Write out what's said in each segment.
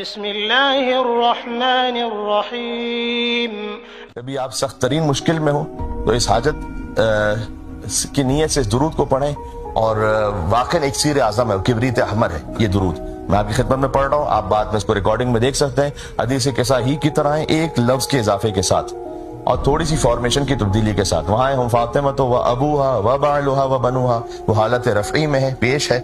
بسم اللہ الرحمن الرحیم۔ کبھی آپ سخت ترین مشکل میں ہو تو اس حاجت کی نیت سے اس درود کو پڑھیں، اور واقعی ایک سیر اعظم ہے، کبریت احمر ہے یہ درود۔ میں آپ کی خدمت میں پڑھ رہا ہوں، آپ بعد میں اس کو ریکارڈنگ میں دیکھ سکتے ہیں۔ حدیث قصہ ہی کی طرح ہے، ایک لفظ کے اضافے کے ساتھ اور تھوڑی سی فارمیشن کی تبدیلی کے ساتھ۔ وہاں ہے ہم فاطمہ و ابوہا و بعلہا و بنوہا، وہ حالت رفعی میں ہے، پیش ہے،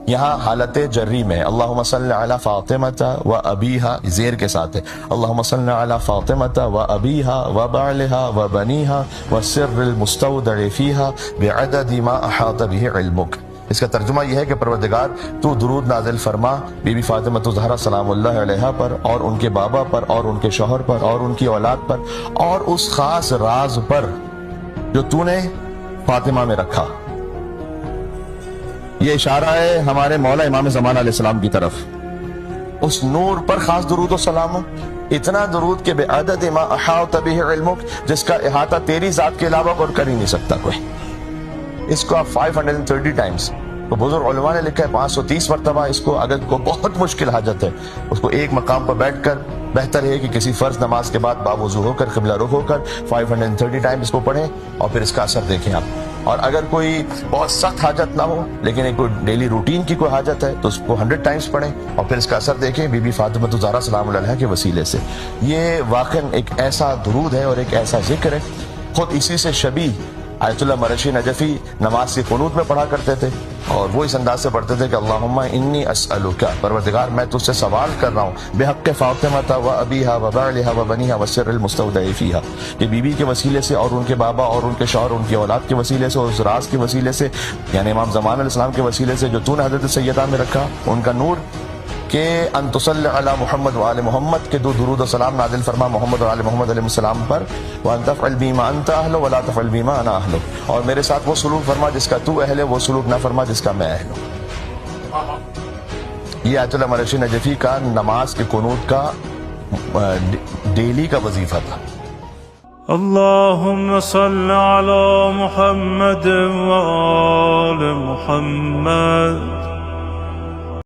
یہاں حالت جری میں ہے۔ اللہم صلی علی فاطمہ و ابیہا زیر کے ساتھ ہے، اللہم صلی علی فاطمہ و ابیہا و بعلہا و بنیہا والسر المستودع فیہا بعدد ما احاط بہ علمک۔ اس کا ترجمہ یہ ہے کہ پروردگار تو درود نازل فرما بی بی فاطمہ الزہرا سلام اللہ علیہا پر، اور ان کے بابا پر، اور ان کے شوہر پر، اور ان کی اولاد پر، اور اس خاص راز پر جو تو نے فاطمہ میں رکھا۔ یہ اشارہ ہے ہمارے مولا امام زمان علیہ السلام کی طرف، اس نور پر خاص درود و سلام ہو، اتنا درود کہ بعدد ما احاط بہ علمک، جس کا احاطہ تیری ذات کے علاوہ اور کر ہی نہیں سکتا کوئی۔ اس کو آپ 530 ٹائمز، تو بزرگ علماء نے لکھا ہے 530 مرتبہ۔ اس کو اگر کوئی بہت مشکل حاجت ہے، اس کو ایک مقام پر بیٹھ کر، بہتر ہے کہ کسی فرض نماز کے بعد باوضو ہو کر، قبلہ رخ ہو کر 530 ٹائم اس کو پڑھیں، اور پھر اس کا اثر دیکھیں آپ۔ اور اگر کوئی بہت سخت حاجت نہ ہو، لیکن ایک کوئی ڈیلی روٹین کی کوئی حاجت ہے، تو اس کو 100 ٹائمز پڑھیں اور پھر اس کا اثر دیکھیں بی بی فاطمہ الزہرا سلام اللہ علیہا کے وسیلے سے۔ یہ واقعاً ایک ایسا درود ہے اور ایک ایسا ذکر ہے، خود اسی سے شبیہ آیت اللہ مرشی نجفی نماز کی قنوت میں پڑھا کرتے تھے، اور وہ اس انداز سے پڑھتے تھے کہ اللہم انی اسألک، پروردگار میں تجھ سے سوال کر رہا ہوں، بحق فاطمہ و ابیہا و بعلہا و بنیہا والسر المستودع فیہا، کہ بی بی کے وسیلے سے، اور ان کے بابا، اور ان کے شوہر، ان کی اولاد کے وسیلے سے، اور اس راز کے وسیلے سے، یعنی امام زمان علیہ السلام کے وسیلے سے جو تو نے حضرت سیدہ میں رکھا، ان کا نور، کہ ان تصلی علی محمد و آل محمد، کے دو درود و سلام نازل فرما محمد و آل محمد علیہ السلام پر، وان تفعل بی ما انت اہل ولا تفعل بی ما انا اہل، اور میرے ساتھ وہ سلوک فرما جس کا تو اہل ہے، وہ سلوک نہ فرما جس کا میں اہل ہوں۔ یہ آیت اللہ مرشی نجفی کا نماز کے قنوت کا ڈیلی کا وظیفہ تھا۔ اللهم صل على محمد وآل محمد